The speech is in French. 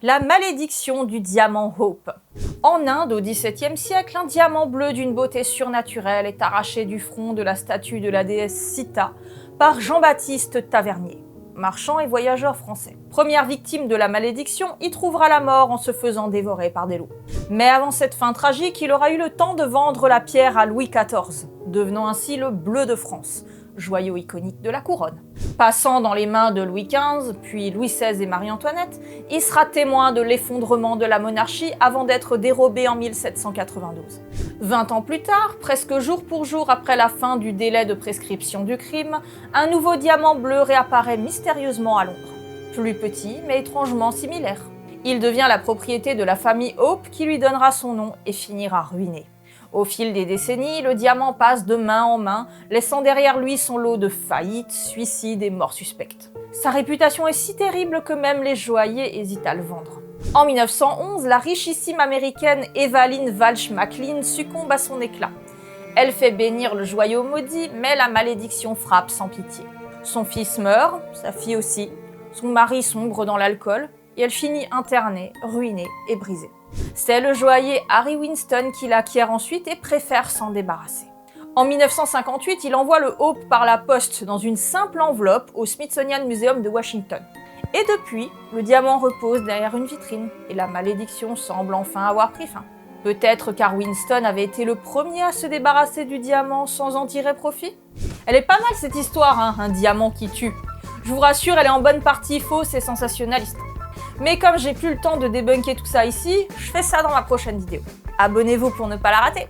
La malédiction du diamant Hope. En Inde, au XVIIe siècle, un diamant bleu d'une beauté surnaturelle est arraché du front de la statue de la déesse Sita par Jean-Baptiste Tavernier, marchand et voyageur français. Première victime de la malédiction, il trouvera la mort en se faisant dévorer par des loups. Mais avant cette fin tragique, il aura eu le temps de vendre la pierre à Louis XIV, devenant ainsi le bleu de France, joyau iconique de la couronne. Passant dans les mains de Louis XV, puis Louis XVI et Marie-Antoinette, il sera témoin de l'effondrement de la monarchie avant d'être dérobé en 1792. 20 ans plus tard, presque jour pour jour après la fin du délai de prescription du crime, un nouveau diamant bleu réapparaît mystérieusement à Londres. Plus petit, mais étrangement similaire. Il devient la propriété de la famille Hope qui lui donnera son nom et finira ruiné. Au fil des décennies, le diamant passe de main en main, laissant derrière lui son lot de faillites, suicides et morts suspectes. Sa réputation est si terrible que même les joailliers hésitent à le vendre. En 1911, la richissime américaine Evaline Walsh McLean succombe à son éclat. Elle fait bénir le joyau maudit, mais la malédiction frappe sans pitié. Son fils meurt, sa fille aussi, son mari sombre dans l'alcool, et elle finit internée, ruinée et brisée. C'est le joaillier Harry Winston qui l'acquiert ensuite et préfère s'en débarrasser. En 1958, il envoie le Hope par la poste dans une simple enveloppe au Smithsonian Museum de Washington. Et depuis, le diamant repose derrière une vitrine et la malédiction semble enfin avoir pris fin. Peut-être car Winston avait été le premier à se débarrasser du diamant sans en tirer profit. Elle est pas mal cette histoire, hein, un diamant qui tue. Je vous rassure, elle est en bonne partie fausse et sensationnaliste. Mais comme j'ai plus le temps de débunker tout ça ici, je fais ça dans ma prochaine vidéo. Abonnez-vous pour ne pas la rater.